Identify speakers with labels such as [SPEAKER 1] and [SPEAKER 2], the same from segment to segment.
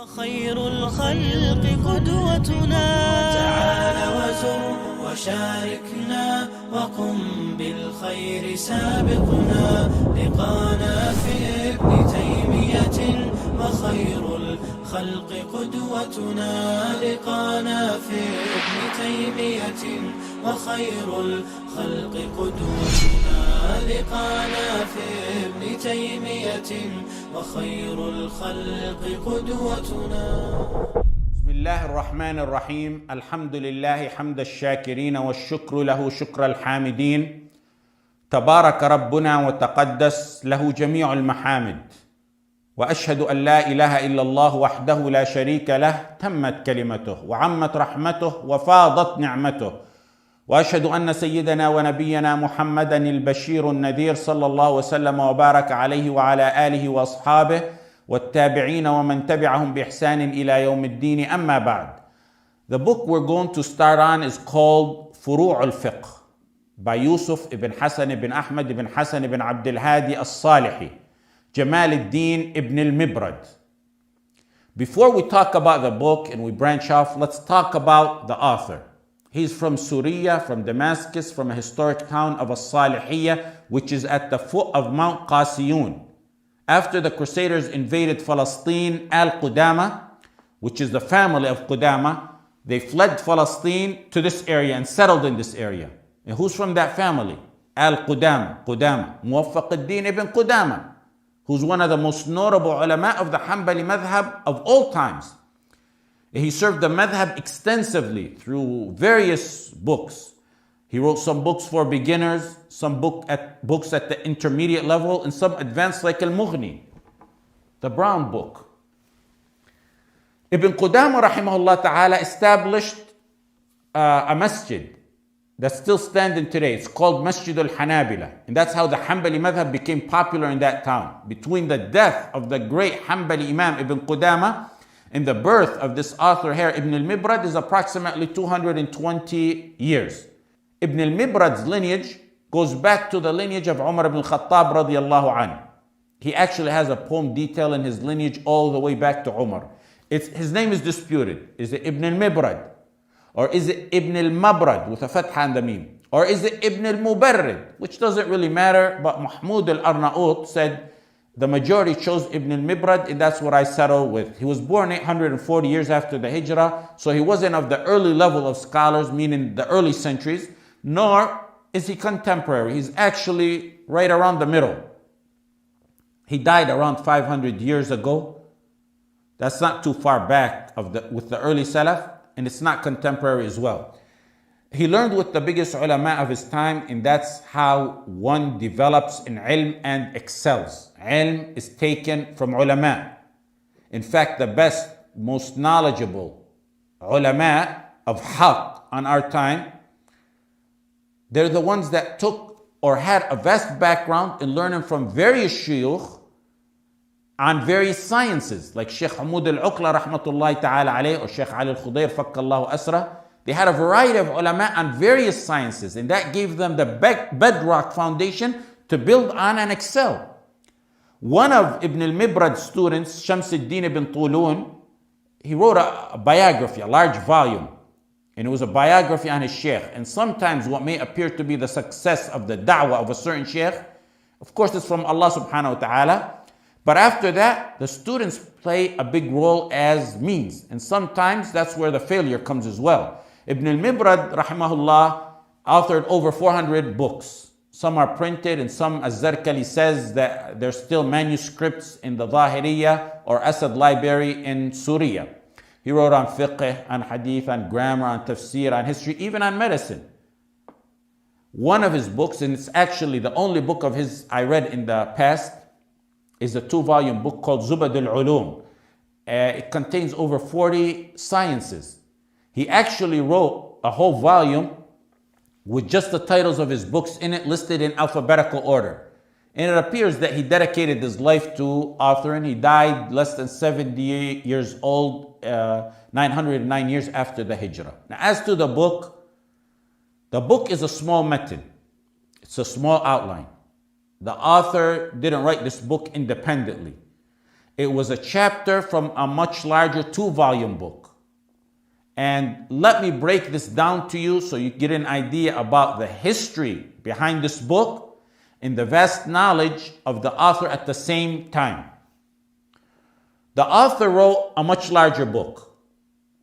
[SPEAKER 1] وخير الخلق قدوتنا
[SPEAKER 2] تعال وزر وشاركنا وقم بالخير سابقنا لقانا في ابن تيمية وخير الخلق قدوتنا لقانا في ابن تيمية وخير الخلق قدوتنا لقانا في ابن تيمية وخير الخلق قدوتنا.
[SPEAKER 3] بسم الله الرحمن الرحيم. الحمد لله حمد الشاكرين والشكر له شكر الحامدين. تبارك ربنا وتقدس له جميع المحامد، وأشهد أن لا إله إلا الله وحده لا شريك له تمت كلمته وعمت رحمته وفاضت نعمته، وأشهد أن سيدنا ونبينا محمدا البشير النذير صلى الله وسلم وبارك عليه وعلى آله وأصحابه والتابعين ومن تبعهم بإحسان إلى يوم الدين. أما بعد. The book we're going to start on is called Furū Al-Fiqh by Yusuf ibn Hassan ibn Ahmad ibn Hassan ibn Abdul Hadi As-Salihi, Jamal ad-Din ibn al-Mibrad. Before we talk about the book and we branch off, let's talk about the author. He's from Syria, from Damascus, from a historic town of As-Salihiyya, which is at the foot of Mount Qasiyun. After the Crusaders invaded Palestine, Al-Qudama, which is the family of Qudama, they fled Palestine to this area and settled in this area. And who's from that family? Al-Qudama, Muwaffaq ad-Din ibn Qudama, who's one of the most notable ulama of the Hanbali madhab of all times. He served the madhab extensively through various books. He wrote some books for beginners, some books at the intermediate level, and some advanced like Al-Mughni, the brown book. Ibn Qudama rahimahullah ta'ala established a masjid that's still standing today. It's called Masjid al-Hanabila. And that's how the Hanbali madhab became popular in that town. Between the death of the great Hanbali Imam Ibn Qudama and the birth of this author here, Ibn al-Mibrad, is approximately 220 years. Ibn al-Mibrad's lineage goes back to the lineage of Umar ibn Khattab radiyallahu anhu. He actually has a poem detailing his lineage all the way back to Umar. His name is disputed. Is it Ibn al-Mibrad? Or is it Ibn al-Mabrad with a fatha and the meme? Or is it Ibn al-Mubarrid? Which doesn't really matter, but Mahmud al-Arnaut said the majority chose Ibn al-Mibrad, and that's what I settle with. He was born 840 years after the Hijrah, so he wasn't of the early level of scholars, meaning the early centuries, nor is he contemporary. He's actually right around the middle. He died around 500 years ago. That's not too far back with the early Salaf, and it's not contemporary as well. He learned with the biggest ulama of his time, and that's how one develops in ilm and excels. Ilm is taken from ulama. In fact, the best, most knowledgeable ulama of haqq on our time, they're the ones that took or had a vast background in learning from various shuyukh on various sciences, like Shaykh Ahmad al-Uqla rahmatullahi ta'ala alayh, or Shaykh Ali al-Khudair fakkallahu asra. They had a variety of ulama on various sciences, and that gave them the bedrock foundation to build on and excel. One of Ibn al-Mibrad's students, Shams ad-Din ibn Tulun, he wrote a biography, a large volume, and it was a biography on his sheikh. And sometimes what may appear to be the success of the da'wah of a certain sheikh, of course it's from Allah subhanahu wa ta'ala, but after that, the students play a big role as means. And sometimes that's where the failure comes as well. Ibn al-Mibrad, rahimahullah, authored over 400 books. Some are printed, and some, as Zarkali says, that there's still manuscripts in the Zahiriyya or Asad library in Syria. He wrote on fiqh, on hadith, on grammar, on tafsir, on history, even on medicine. One of his books, and it's actually the only book of his I read in the past, is a 2-volume book called Zubad al-Ulum. It contains over 40 sciences. He actually wrote a whole volume with just the titles of his books in it, listed in alphabetical order. And it appears that he dedicated his life to authoring. He died less than 70 years old, 909 years after the Hijrah. Now, as to the book is a small method. It's a small outline. The author didn't write this book independently. It was a chapter from a much larger 2-volume book. And let me break this down to you so you get an idea about the history behind this book and the vast knowledge of the author at the same time. The author wrote a much larger book.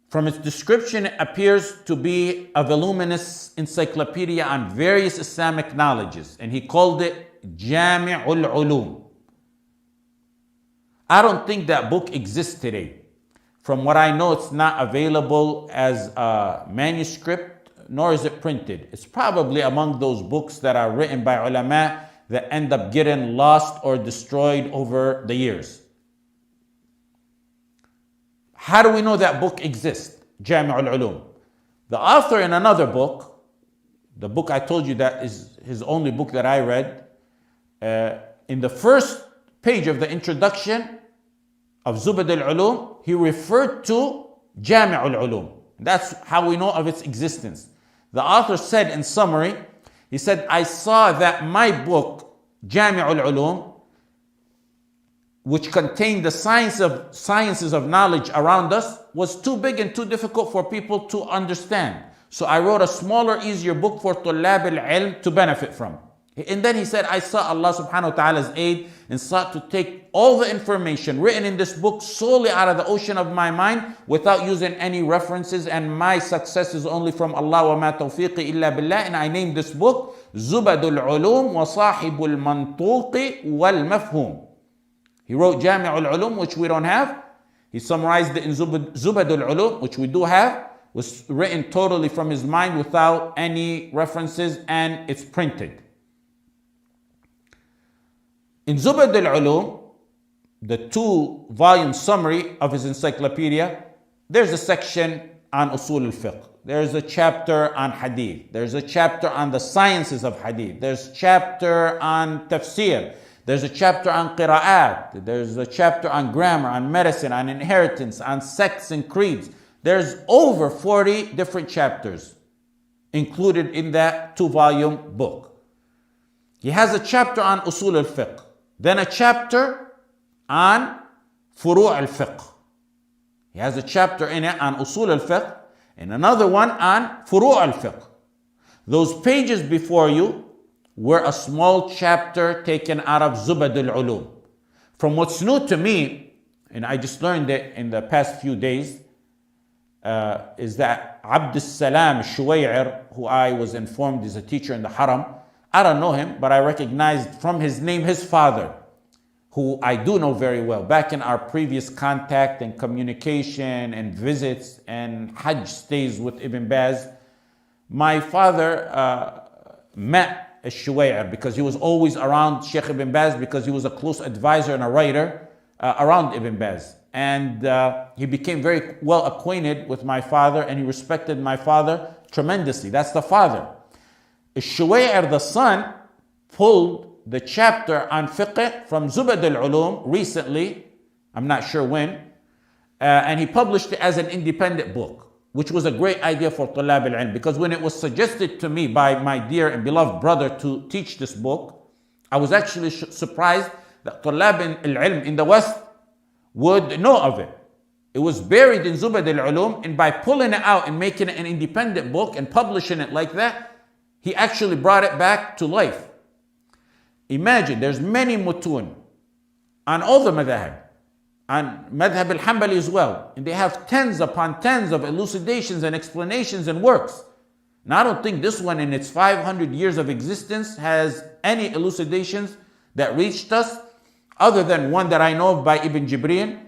[SPEAKER 3] From its description, it appears to be a voluminous encyclopedia on various Islamic knowledges, and he called it Jami'ul Ulum. I don't think that book exists today. From what I know, it's not available as a manuscript, nor is it printed. It's probably among those books that are written by ulama that end up getting lost or destroyed over the years. How do we know that book exists? Jami'ul Ulum. The author in another book, the book I told you that is his only book that I read, in the first page of the introduction of Zubad al-Ulum, he referred to Jami'ul Ulum. That's how we know of its existence. The author said in summary, he said, I saw that my book, Jami'ul Ulum, which contained the sciences of knowledge around us, was too big and too difficult for people to understand. So I wrote a smaller, easier book for Tullab al-Ilm to benefit from. And then he said, I sought Allah subhanahu wa ta'ala's aid and sought to take all the information written in this book solely out of the ocean of my mind without using any references, and my success is only from Allah, wa ma tawfiqi illa billah. And I named this book Zubadul Ulum wa Sahibul Mantuqi wal Mafhum. He wrote Jami'ul Ulum, which we don't have. He summarized it in Zubadul Ulum, which we do have. Was written totally from his mind without any references, and it's printed. In Zubad al-Ulum, the 2-volume summary of his encyclopedia, there's a section on Usul al-Fiqh. There's a chapter on Hadith. There's a chapter on the sciences of Hadith. There's a chapter on Tafsir. There's a chapter on Qira'at. There's a chapter on grammar, on medicine, on inheritance, on sects and creeds. There's over 40 different chapters included in that 2-volume book. He has a chapter on Usul al-Fiqh. Then a chapter on Furū al-Fiqh. He has a chapter in it on Usul al-Fiqh and another one on Furū al-Fiqh. Those pages before you were a small chapter taken out of Zubad al-Ulum. From what's new to me, and I just learned it in the past few days, is that Abd al-Salam al-Shuway'ir, who I was informed is a teacher in the Haram, I don't know him, but I recognized from his name his father, who I do know very well. Back in our previous contact and communication and visits and Hajj stays with Ibn Baz, my father met Al-Shuway'ir because he was always around Shaykh Ibn Baz, because he was a close advisor and a writer around Ibn Baz. And he became very well acquainted with my father, and he respected my father tremendously. That's the father. Al-Shuway'ir, the son, pulled the chapter on fiqh from Zubad al-Ulum recently, I'm not sure when, and he published it as an independent book, which was a great idea for Tullab al-Ilm, because when it was suggested to me by my dear and beloved brother to teach this book, I was actually surprised that Tullab al-Ilm in the West would know of it. It was buried in Zubad al-Ulum, and by pulling it out and making it an independent book and publishing it like that, he actually brought it back to life. Imagine, there's many mutun on all the madhab, on madhab al-Hanbali as well, and they have tens upon tens of elucidations and explanations and works. And I don't think this one in its 500 years of existence has any elucidations that reached us, other than one that I know of by Ibn Jibril.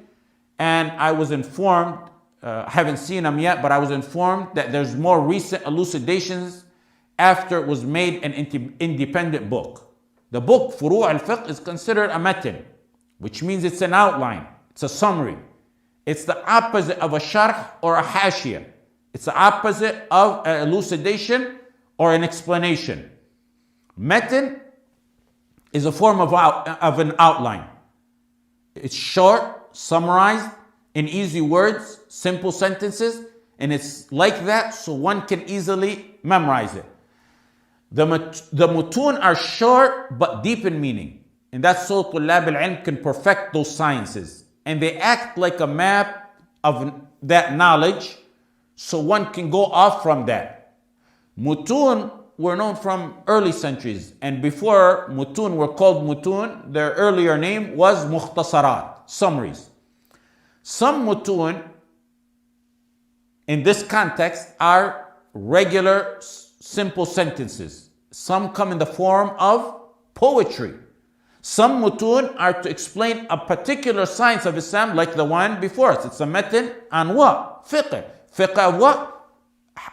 [SPEAKER 3] And I was informed, haven't seen them yet, but I was informed that there's more recent elucidations after it was made an independent book. The book Furū al-Fiqh is considered a matan, which means it's an outline, it's a summary. It's the opposite of a sharh or a hashiyah. It's the opposite of an elucidation or an explanation. Matan is a form of an outline. It's short, summarized, in easy words, simple sentences, and it's like that so one can easily memorize it. The mutun are short but deep in meaning, and that's so Tullab al-Ilm can perfect those sciences. and they act like a map of that knowledge, so one can go off from that. Mutun were known from early centuries, and before mutun were called mutun, their earlier name was mukhtasarat, summaries. Some mutun in this context are regular simple sentences. Some come in the form of poetry. Some mutun are to explain a particular science of Islam, like the one before us. It's a matan on what? Fiqh. Fiqh of what?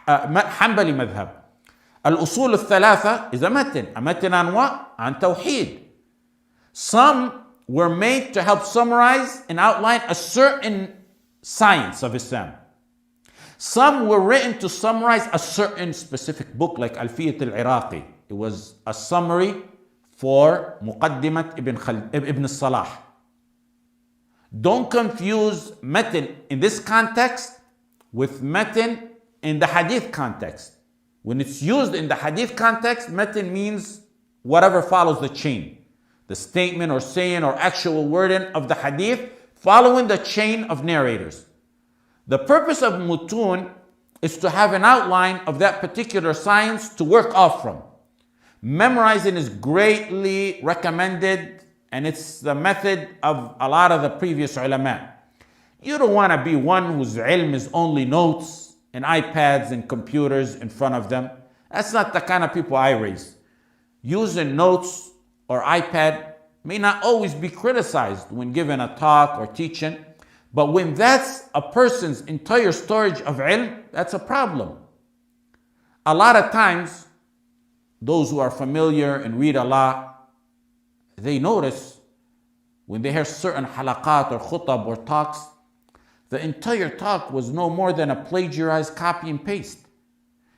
[SPEAKER 3] Hanbali madhab. Al-usul al-thalatha is a matan. A matan on what? On tawheed. Some were made to help summarize and outline a certain science of Islam. Some were written to summarize a certain specific book, like Al-Fiqh al-Iraqi. It was a summary for Muqaddimat Ibn Salah. Don't confuse matan in this context with matan in the hadith context. When it's used in the hadith context, matan means whatever follows the chain. The statement or saying or actual wording of the hadith following the chain of narrators. The purpose of mutun is to have an outline of that particular science to work off from. Memorizing is greatly recommended, and it's the method of a lot of the previous ulama. You don't want to be one whose ilm is only notes and iPads and computers in front of them. That's not the kind of people I raise. Using notes or iPad may not always be criticized when given a talk or teaching, but when that's a person's entire storage of ilm, that's a problem. A lot of times, those who are familiar and read a lot, they notice when they hear certain halaqat or khutab or talks, the entire talk was no more than a plagiarized copy and paste.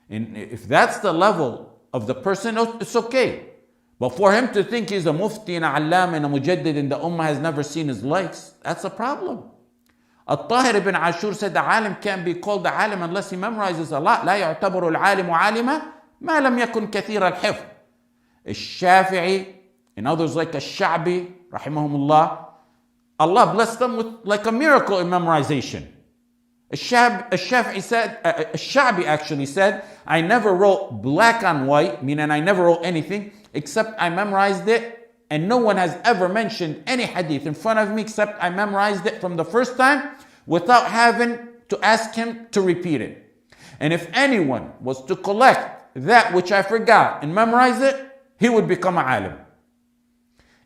[SPEAKER 3] And if that's the level of the person, it's okay. But for him to think he's a mufti and a allam and a mujaddid and the ummah has never seen his likes, that's a problem. Al-Tahir ibn Ashur said the alim can't be called the alim unless he memorizes a lot. لا يعتبر العالم عالما ما لم يكن كثير الحفظ. Al-Shafi'i and others like Al-Sha'bi, rahimahumullah, Allah blessed them with like a miracle in memorization. Al-Shafi'i said, Al-Sha'bi actually said, I never wrote black on white, meaning I never wrote anything, except I memorized it, and no one has ever mentioned any hadith in front of me except I memorized it from the first time without having to ask him to repeat it. And if anyone was to collect that which I forgot and memorize it, he would become a alim.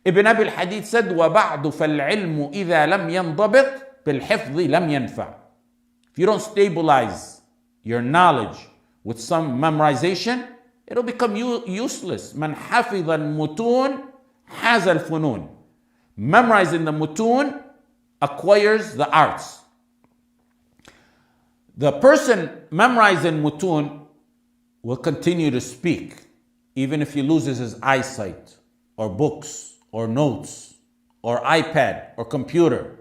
[SPEAKER 3] Ibn Abi al-Hadid said, وَبَعْدُ فَالْعِلْمُ إِذَا لَمْ يَنْضَبِطْ بِالْحِفْظِ لَمْ يَنْفَعْ. If you don't stabilize your knowledge with some memorization, it'll become useless. مَنْ حَفِظَ الْمُتُونَ حَازَ الْفُنُونَ. Memorizing the mutun acquires the arts. The person memorizing mutun will continue to speak, even if he loses his eyesight, or books, or notes, or iPad, or computer.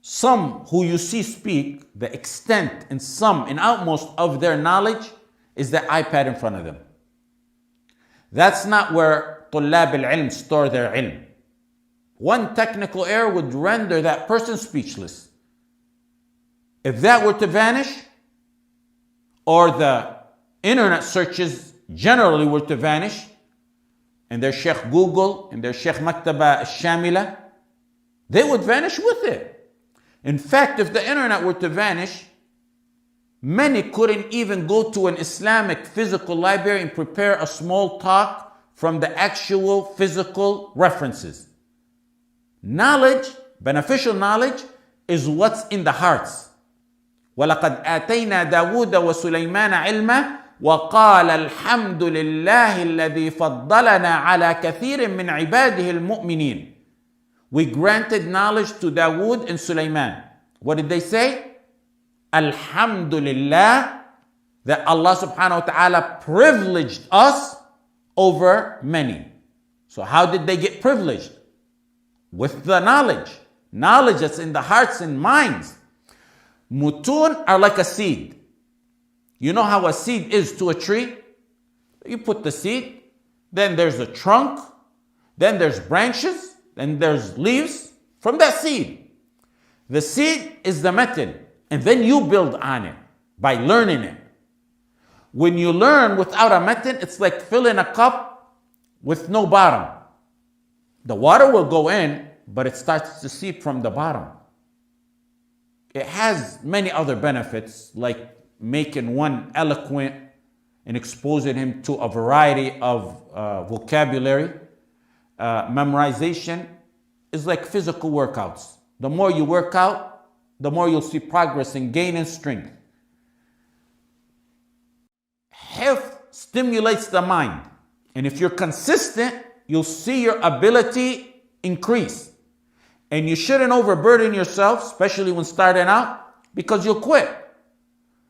[SPEAKER 3] Some who you see speak, the extent and sum and outmost of their knowledge is the iPad in front of them. That's not where طلاب العلم store their ilm. One technical error would render that person speechless. If that were to vanish, or the internet searches generally were to vanish, and their Sheikh Google and their Sheikh Maktaba Shamila, they would vanish with it. In fact, if the internet were to vanish, many couldn't even go to an Islamic physical library and prepare a small talk from the actual physical references. Knowledge, beneficial knowledge, is what's in the hearts. وَلَقَدْ آتَيْنَا دَاوُودَ وَسُلَيْمَانَ عِلْمًا وَقَالَ الْحَمْدُ لِلَّهِ الَّذِي فَضَّلَنَا عَلَى كَثِيرٍ مِّنْ عِبَادِهِ الْمُؤْمِنِينَ. We granted knowledge to Dawood and Sulaiman. What did they say? Alhamdulillah, that Allah subhanahu wa ta'ala privileged us over many. So how did they get privileged? With the knowledge. Knowledge that's in the hearts and minds. Mutun are like a seed. You know how a seed is to a tree? You put the seed, then there's a trunk, then there's branches, and there's leaves from that seed. The seed is the matan, and then you build on it by learning it. When you learn without a matan, it's like filling a cup with no bottom. The water will go in, but it starts to seep from the bottom. It has many other benefits, like making one eloquent and exposing him to a variety of vocabulary. Memorization is like physical workouts. The more you work out, the more you'll see progress in gaining strength. Hifz stimulates the mind. And if you're consistent, you'll see your ability increase. And you shouldn't overburden yourself, especially when starting out, because you'll quit.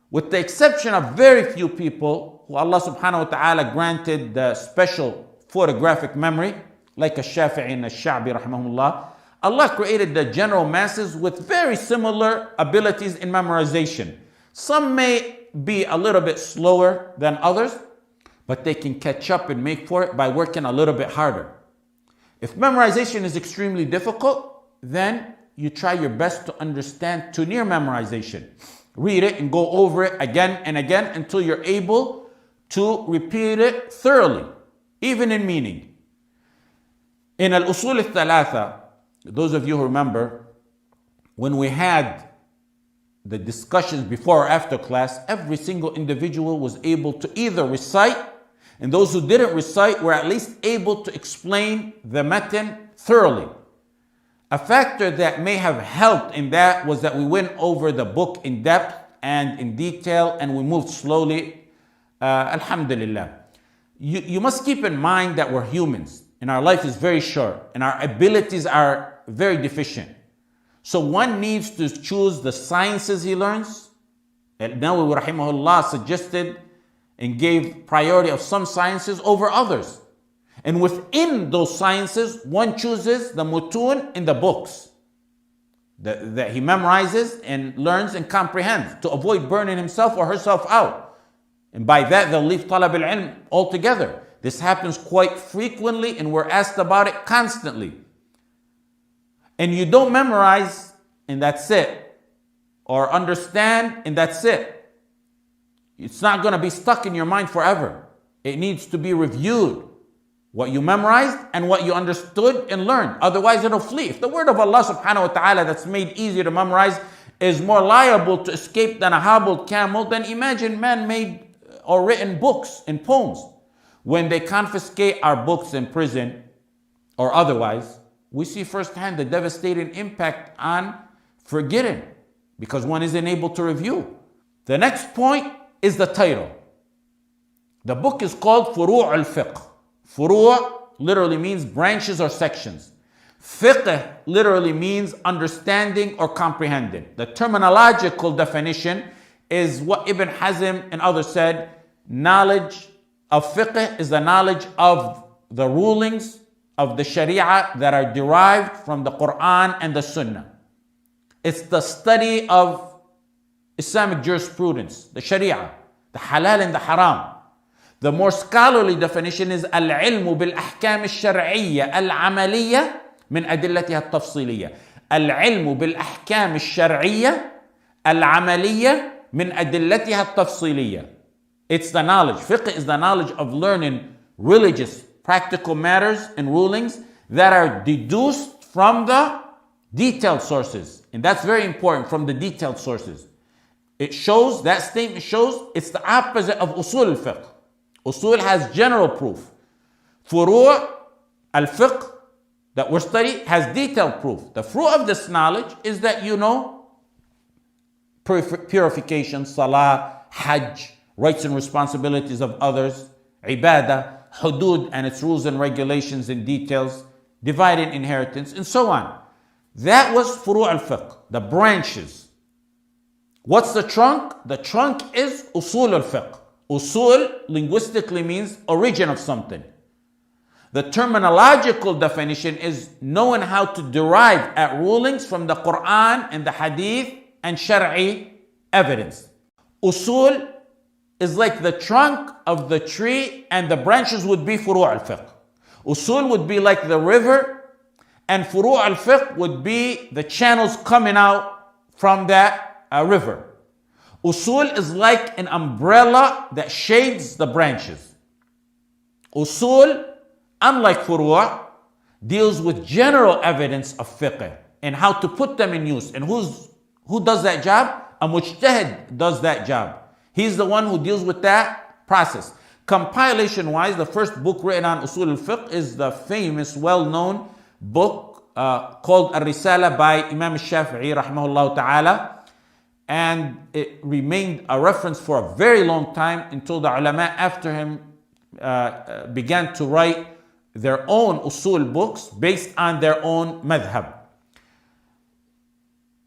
[SPEAKER 3] With the exception of very few people who Allah subhanahu wa ta'ala granted the special photographic memory, like Shafi'i and Sha'bi rahimahullah, Allah created the general masses with very similar abilities in memorization. Some may be a little bit slower than others, but they can catch up and make for it by working a little bit harder. If memorization is extremely difficult, then you try your best to understand to near memorization. Read it and go over it again and again until you're able to repeat it thoroughly, even in meaning. In Al-Usul al-Thalatha, those of you who remember, when we had the discussions before or after class, every single individual was able to either recite, and those who didn't recite were at least able to explain the matan thoroughly. A factor that may have helped in that was that we went over the book in depth and in detail, and we moved slowly. Alhamdulillah. You must keep in mind that we're humans, and our life is very short, and our abilities are very deficient. So one needs to choose the sciences he learns. Al-Nawawi rahimahullah suggested and gave priority of some sciences over others. And within those sciences, one chooses the mutun in the books that he memorizes and learns and comprehends to avoid burning himself or herself out. And by that, they'll leave talab al-ilm altogether. This happens quite frequently, and we're asked about it constantly. And you don't memorize and that's it, or understand and that's it. It's not going to be stuck in your mind forever. It needs to be reviewed. What you memorized and what you understood and learned. Otherwise it'll flee. If the word of Allah subhanahu wa ta'ala that's made easier to memorize is more liable to escape than a hobbled camel, then imagine man-made or written books and poems. When they confiscate our books in prison or otherwise, we see firsthand the devastating impact on forgetting because one isn't able to review. The next point is the title. The book is called Furū Al-Fiqh. Furū literally means branches or sections. Fiqh literally means understanding or comprehending. The terminological definition is what Ibn Hazm and others said. Knowledge of fiqh is the knowledge of the rulings of the Sharia that are derived from the Quran and the Sunnah. It's the study of Islamic jurisprudence, the Sharia, the halal and the haram. The more scholarly definition is al-ilmu bil-ahkam al-shar'iyya al-amaliyya min adillatiha al-tafsiliyya. Al-ilmu bil-ahkam al-shar'iyya al-amaliyya min adillatiha al-tafsiliyya. It's the knowledge. Fiqh is the knowledge of learning religious, practical matters and rulings that are deduced from the detailed sources. And that's very important, from the detailed sources. It shows, that statement shows, it's the opposite of usul al-fiqh. Usul has general proof. Furū al-fiqh that we're studying has detailed proof. The fruit of this knowledge is that you know purification, salah, hajj, rights and responsibilities of others, ibadah, hudud and its rules and regulations and details, dividing inheritance, and so on. That was Furū al-fiqh, the branches. What's the trunk? The trunk is usul al-fiqh. Usul linguistically means origin of something. The terminological definition is knowing how to derive at rulings from the Quran and the Hadith and Shar'i evidence. Usul is like the trunk of the tree, and the branches would be Furū al-fiqh. Usul would be like the river, And Furū al-Fiqh would be the channels coming out from that river. Usul is like an umbrella that shades the branches. Usul, unlike Furū', deals with general evidence of fiqh and how to put them in use. And who does that job? A mujtahid does that job. He's the one who deals with that process. Compilation-wise, the first book written on Usul al-Fiqh is the famous, well-known book called Al-Risala by Imam al-Shafi'i, rahimahullah ta'ala. And it remained a reference for a very long time until the ulama after him began to write their own usul books based on their own madhab.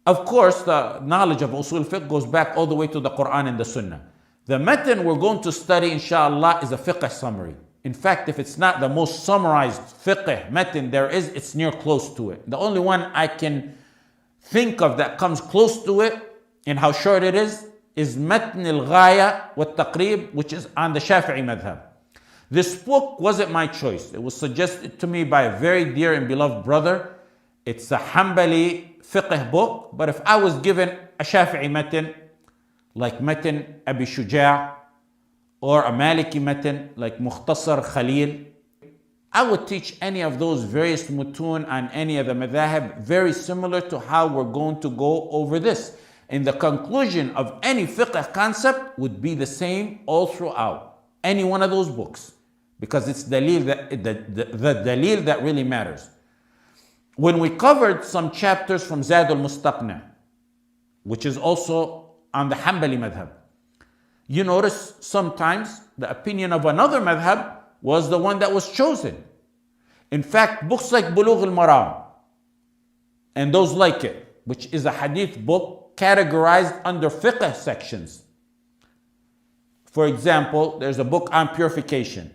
[SPEAKER 3] Of course, the knowledge of usul fiqh goes back all the way to the Quran and the Sunnah. The matan we're going to study, inshallah, is a fiqh summary. In fact, if it's not the most summarized fiqh matan there is, it's near close to it. The only one I can think of that comes close to it and how short it is Matn al-Ghaya wa Taqrib, which is on the Shafi'i madhab. This book wasn't my choice. It was suggested to me by a very dear and beloved brother. It's a Hanbali fiqh book, but if I was given a Shafi'i matan, like Matan Abi Shuja', or a Maliki matan, like Mukhtasar Khalil, I would teach any of those various mutun on any of the madhahib, very similar to how we're going to go over this. And the conclusion of any fiqh concept would be the same all throughout any one of those books, because it's dalil the dalil that really matters. When we covered some chapters from Zad al-Mustaqna, which is also on the Hanbali madhab, you notice sometimes the opinion of another madhab was the one that was chosen. In fact, books like Bulugh al-Maram and those like it, which is a hadith book categorized under fiqh sections. For example, there's a book on purification,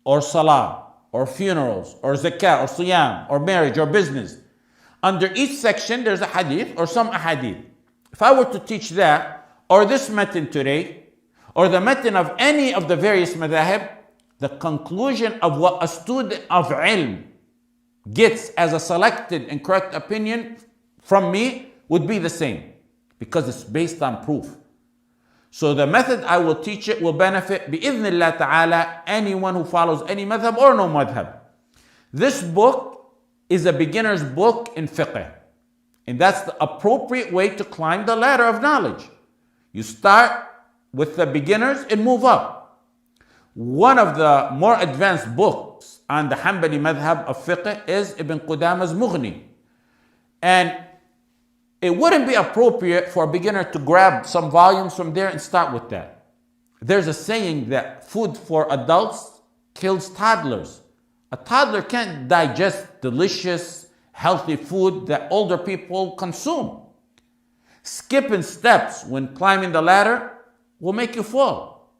[SPEAKER 3] or salah, or funerals, or zakah, or siyam, or marriage, or business. Under each section, there's a hadith or some ahadith. If I were to teach that, or this matan today, or the matan of any of the various madhahib, the conclusion of what a student of ilm gets as a selected and correct opinion from me would be the same, because it's based on proof. So the method I will teach it will benefit bi'idhnillah ta'ala anyone who follows any madhab or no madhab. This book is a beginner's book in fiqh, and that's the appropriate way to climb the ladder of knowledge. You start with the beginners and move up. One of the more advanced books on the Hanbali madhab of fiqh is Ibn Qudama's Mughni. And it wouldn't be appropriate for a beginner to grab some volumes from there and start with that. There's a saying that food for adults kills toddlers. A toddler can't digest delicious, healthy food that older people consume. Skipping steps when climbing the ladder will make you fall.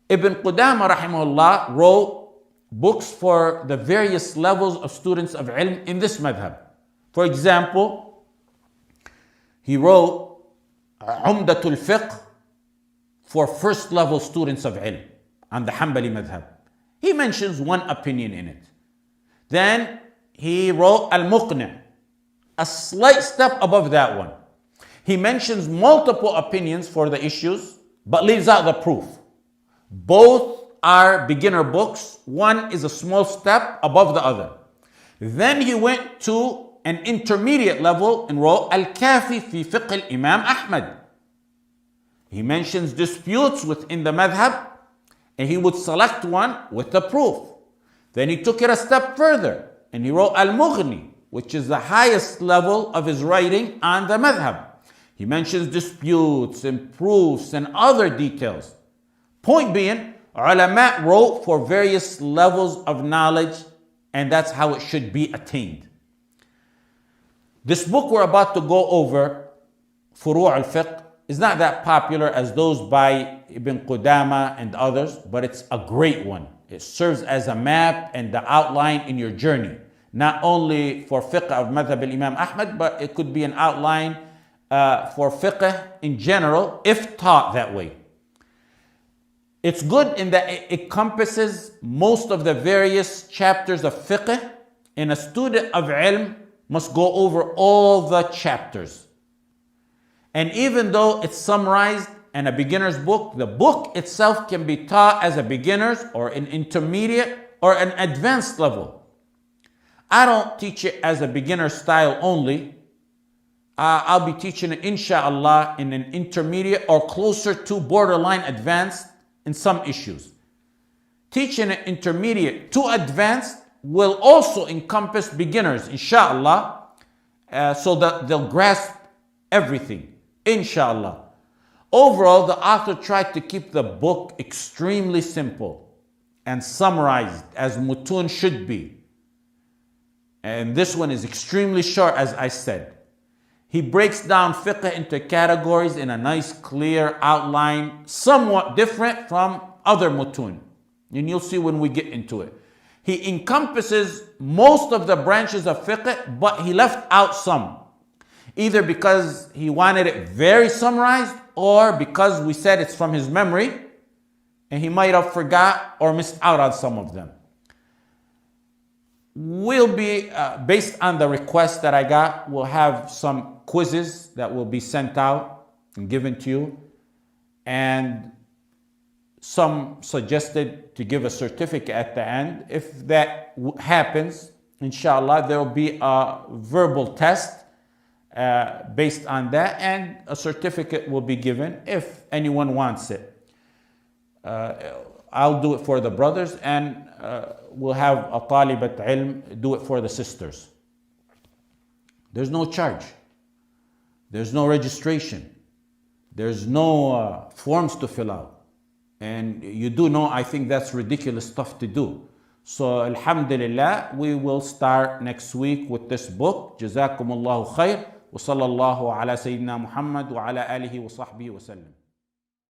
[SPEAKER 3] Ibn Qudama rahimahullah wrote books for the various levels of students of ilm in this madhab. For example, he wrote Umdatul Fiqh for first level students of ilm on the Hanbali madhab. He mentions one opinion in it. Then he wrote Al-Muqni', a slight step above that one. He mentions multiple opinions for the issues, but leaves out the proof. Both are beginner books. One is a small step above the other. Then he went to an intermediate level and wrote Al-Kafi fi Fiqh al-Imam Ahmad. He mentions disputes within the madhab, and he would select one with the proof. Then he took it a step further and he wrote Al-Mughni, which is the highest level of his writing on the madhab. He mentions disputes and proofs and other details. Point being, ulama wrote for various levels of knowledge, and that's how it should be attained. This book we're about to go over, Furū' al-Fiqh, is not that popular as those by Ibn Qudama and others, but it's a great one. It serves as a map and the outline in your journey, not only for fiqh of Madhab al-Imam Ahmad, but it could be an outline for fiqh in general, if taught that way. It's good in that it encompasses most of the various chapters of fiqh and a student of ilm must go over all the chapters. And even though it's summarized in a beginner's book, the book itself can be taught as a beginner's or an intermediate or an advanced level. I don't teach it as a beginner style only. I'll be teaching it, inshallah, in an intermediate or closer to borderline advanced in some issues. Teaching it intermediate to advanced will also encompass beginners, inshallah, so that they'll grasp everything, inshallah. Overall, the author tried to keep the book extremely simple and summarized as mutun should be. And this one is extremely short, as I said. He breaks down fiqh into categories in a nice, clear outline, somewhat different from other mutun. And you'll see when we get into it. He encompasses most of the branches of fiqh, but he left out some. Either because he wanted it very summarized, or because we said it's from his memory, and he might have forgot or missed out on some of them. We'll be, based on the request that I got, we'll have some quizzes that will be sent out and given to you. And some suggested to give a certificate at the end. If that happens, inshallah, there will be a verbal test based on that, and a certificate will be given if anyone wants it. I'll do it for the brothers, and we'll have a talibat ilm do it for the sisters. There's no charge. There's no registration. There's no forms to fill out. And you do know, I think that's ridiculous stuff to do. So alhamdulillah, we will start next week with this book. Jazakumullahu khair. Wa sallallahu ala Sayyidina Muhammad wa ala alihi wa sahbihi wa sallam.